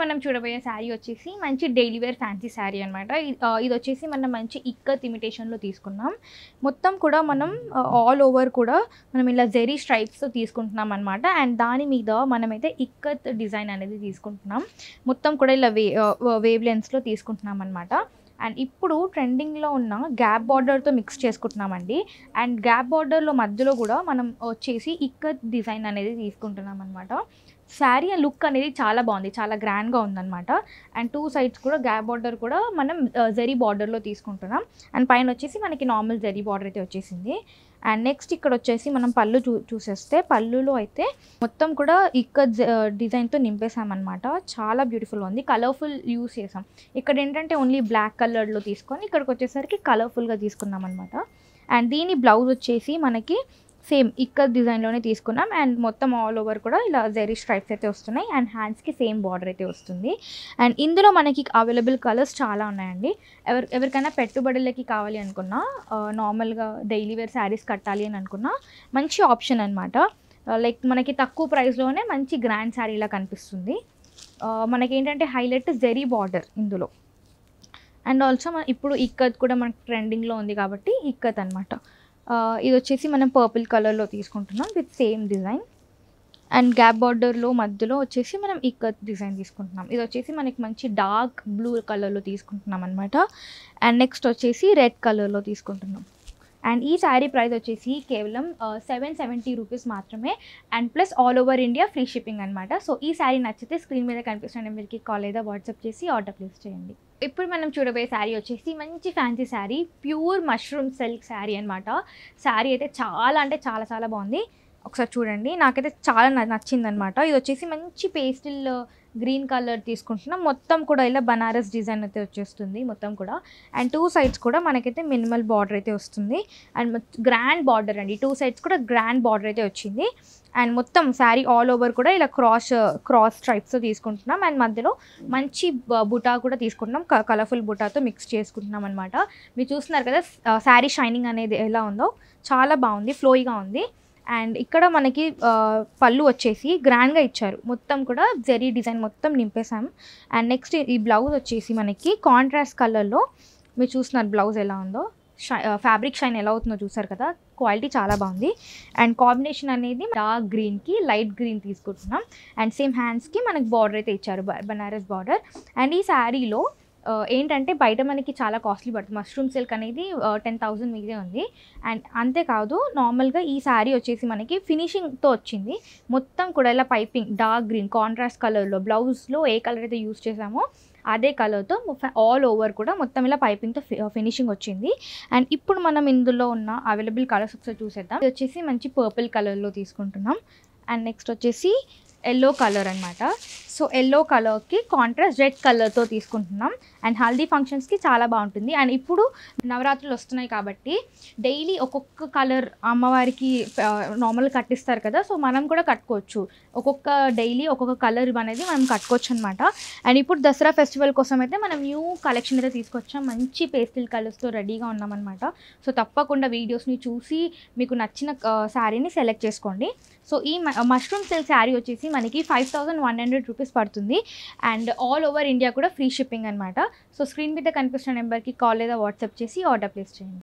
మనం చూడబోయే శారీ వచ్చేసి మంచి డైలీ వేర్ ఫ్యాన్సీ శారీ అనమాట. ఇది వచ్చేసి మనం మంచి ఇక్కత్ ఇమిటేషన్‌లో తీసుకున్నాం. మొత్తం కూడా మనం ఆల్ ఓవర్ కూడా మనం ఇలా జెరీ స్ట్రైప్స్‌తో తీసుకుంటున్నాం అనమాట. అండ్ దాని మీద మనమైతే ఇక్కత్ డిజైన్ అనేది తీసుకుంటున్నాం. మొత్తం కూడా ఇలా వేవ్ లెన్స్‌లో తీసుకుంటున్నాం అనమాట. అండ్ ఇప్పుడు ట్రెండింగ్‌లో ఉన్న గ్యాప్ బార్డర్‌తో మిక్స్ చేసుకుంటున్నామండి. అండ్ గ్యాప్ బార్డర్‌లో మధ్యలో కూడా మనం వచ్చేసి ఇక్కత్ డిజైన్ అనేది తీసుకుంటున్నాం అనమాట. శారీ లుక్ అనేది చాలా బాగుంది, చాలా గ్రాండ్గా ఉందన్నమాట. అండ్ 2 సైడ్స్ కూడా గ్యాప్ బార్డర్ కూడా మనం జరీ బార్డర్లో తీసుకుంటున్నాం. అండ్ పైన వచ్చేసి మనకి నార్మల్ జరీ బార్డర్ అయితే వచ్చేసింది. అండ్ నెక్స్ట్ ఇక్కడ వచ్చేసి మనం పళ్ళు చూసేస్తే పళ్ళులో అయితే మొత్తం కూడా ఇక్కత్ డిజైన్తో నింపేసామన్నమాట. చాలా బ్యూటిఫుల్గా ఉంది, కలర్ఫుల్ యూస్ చేసాం. ఇక్కడ ఏంటంటే ఓన్లీ బ్లాక్ కలర్లో తీసుకొని ఇక్కడికి వచ్చేసరికి కలర్ఫుల్గా తీసుకున్నాం అనమాట. అండ్ దీని బ్లౌజ్ వచ్చేసి మనకి సేమ్ ఇక్కత్ డిజైన్లోనే తీసుకున్నాం. అండ్ మొత్తం ఆల్ ఓవర్ కూడా ఇలా జెరీ స్ట్రైప్స్ అయితే వస్తున్నాయి. అండ్ హ్యాండ్స్కి సేమ్ బార్డర్ అయితే వస్తుంది. అండ్ ఇందులో మనకి అవైలబుల్ కలర్స్ చాలా ఉన్నాయండి. ఎవరికైనా పెట్టుబడులకి కావాలి అనుకున్నా, నార్మల్గా డైలీ వేర్ శారీస్ కట్టాలి అని అనుకున్నా మంచి ఆప్షన్ అనమాట. లైక్ మనకి తక్కువ ప్రైస్లోనే మంచి గ్రాండ్ శారీలా కనిపిస్తుంది. మనకి ఏంటంటే హైలైట్ జెరీ బార్డర్ ఇందులో. అండ్ ఆల్సో ఇప్పుడు ఇక్కత్ కూడా మనకి ట్రెండింగ్లో ఉంది కాబట్టి ఇక్కత్ అనమాట. ఇది వచ్చేసి మనం పర్పుల్ కలర్లో తీసుకుంటున్నాం with same design. And gap బార్డర్లో మధ్యలో వచ్చేసి మనం ఇక్కత్ డిజైన్ తీసుకుంటున్నాం. ఇది వచ్చేసి మనకి మంచి డార్క్ బ్లూ కలర్లో తీసుకుంటున్నాం అనమాట. అండ్ నెక్స్ట్ వచ్చేసి రెడ్ కలర్లో తీసుకుంటున్నాం. అండ్ ఈ శారీ ప్రైస్ వచ్చేసి కేవలం 770 రూపీస్ మాత్రమే. And plus all over India free shipping అనమాట. సో ఈ శారీ నచ్చితే స్క్రీన్ మీద కనిపిస్తున్న నెంబర్కి కాల్ లేదా వాట్సాప్ చేసి ఆర్డర్ ప్లేస్ చేయండి. ఇప్పుడు మనం చూడబోయే శారీ వచ్చేసి మంచి fancy sari, pure mushroom silk sari అనమాట. శారీ అయితే చాలా అంటే చాలా చాలా బాగుంది. ఒకసారి చూడండి, నాకైతే చాలా నచ్చిందనమాట. ఇది వచ్చేసి మంచి పేస్టిల్ గ్రీన్ కలర్ తీసుకుంటున్నాం. మొత్తం కూడా ఇలా బనారస్ డిజైన్ అయితే వచ్చేస్తుంది మొత్తం కూడా. అండ్ 2 సైడ్స్ కూడా మనకైతే మినిమల్ బార్డర్ అయితే వస్తుంది. అండ్ గ్రాండ్ బార్డర్ అండి, 2 సైడ్స్ కూడా గ్రాండ్ బార్డర్ అయితే వచ్చింది. అండ్ మొత్తం శారీ ఆల్ ఓవర్ కూడా ఇలా క్రాస్ స్ట్రైప్స్తో తీసుకుంటున్నాం. అండ్ మధ్యలో మంచి బుటా కూడా తీసుకుంటున్నాం, కలర్ఫుల్ బుటాతో మిక్స్ చేసుకుంటున్నాం అనమాట. మీరు చూస్తున్నారు కదా శారీ షైనింగ్ అనేది ఎలా ఉందో, చాలా బాగుంది, ఫ్లోయిగా ఉంది. అండ్ ఇక్కడ మనకి పళ్ళు వచ్చేసి గ్రాండ్గా ఇచ్చారు, మొత్తం కూడా జెరీ డిజైన్ మొత్తం నింపేసాం. అండ్ నెక్స్ట్ ఈ బ్లౌజ్ వచ్చేసి మనకి కాంట్రాస్ట్ కలర్లో, మీరు చూస్తున్నారు బ్లౌజ్ ఎలా ఉందో, ఫ్యాబ్రిక్ షైన్ ఎలా అవుతుందో చూసారు కదా, క్వాలిటీ చాలా బాగుంది. అండ్ కాంబినేషన్ అనేది డార్క్ గ్రీన్కి లైట్ గ్రీన్ తీసుకుంటున్నాం. అండ్ సేమ్ హ్యాండ్స్కి మనకి బార్డర్ అయితే ఇచ్చారు, బనారస్ బార్డర్. అండ్ ఈ శారీలో ఏంటంటే బయట మనకి చాలా కాస్ట్లీ పడుతుంది, మష్రూమ్ సిల్క్ అనేది 10,000 మీదే ఉంది. అండ్ అంతేకాదు నార్మల్గా ఈ శారీ వచ్చేసి మనకి ఫినిషింగ్తో వచ్చింది. మొత్తం కూడా ఇలా పైపింగ్ డార్క్ గ్రీన్ కాంట్రాస్ట్ కలర్లో, బ్లౌజ్లో ఏ కలర్ అయితే యూస్ చేసామో అదే కలర్తో ఆల్ ఓవర్ కూడా మొత్తం ఇలా పైపింగ్తో ఫినిషింగ్ వచ్చింది. అండ్ ఇప్పుడు మనం ఇందులో ఉన్న అవైలబుల్ కలర్స్ ఒకసారి చూసేద్దాం. ఇది వచ్చేసి మంచి పర్పుల్ కలర్లో తీసుకుంటున్నాం. అండ్ నెక్స్ట్ వచ్చేసి ఎల్లో కలర్ అనమాట. సో ఎల్లో కలర్కి కాంట్రాస్ట్ రెడ్ కలర్తో తీసుకుంటున్నాం. అండ్ హల్దీ ఫంక్షన్స్కి చాలా బాగుంటుంది. అండ్ ఇప్పుడు నవరాత్రులు వస్తున్నాయి కాబట్టి డైలీ ఒక్కొక్క కలర్ అమ్మవారికి నార్మల్గా కట్టిస్తారు కదా, సో మనం కూడా కట్టుకోవచ్చు. డైలీ ఒక్కొక్క కలర్ అనేది మనం కట్టుకోవచ్చు అనమాట. అండ్ ఇప్పుడు దసరా ఫెస్టివల్ కోసం అయితే మనం న్యూ కలెక్షన్ అయితే తీసుకొచ్చాం, మంచి పేస్టిల్ కలర్స్తో రెడీగా ఉన్నామన్నమాట. సో తప్పకుండా వీడియోస్ని చూసి మీకు నచ్చిన శారీని సెలెక్ట్ చేసుకోండి. సో ఈ మష్రూమ్ సిల్క్ శారీ వచ్చేసి మనకి 5,100 రూపీస్ పడుతుంది. అండ్ ఆల్ ఓవర్ ఇండియా కూడా ఫ్రీ షిప్పింగ్ అనమాట. సో స్క్రీన్ మీద కనిపిస్తున్న నెంబర్కి కాల్ లేదా వాట్సాప్ చేసి ఆర్డర్ ప్లేస్ చేయండి.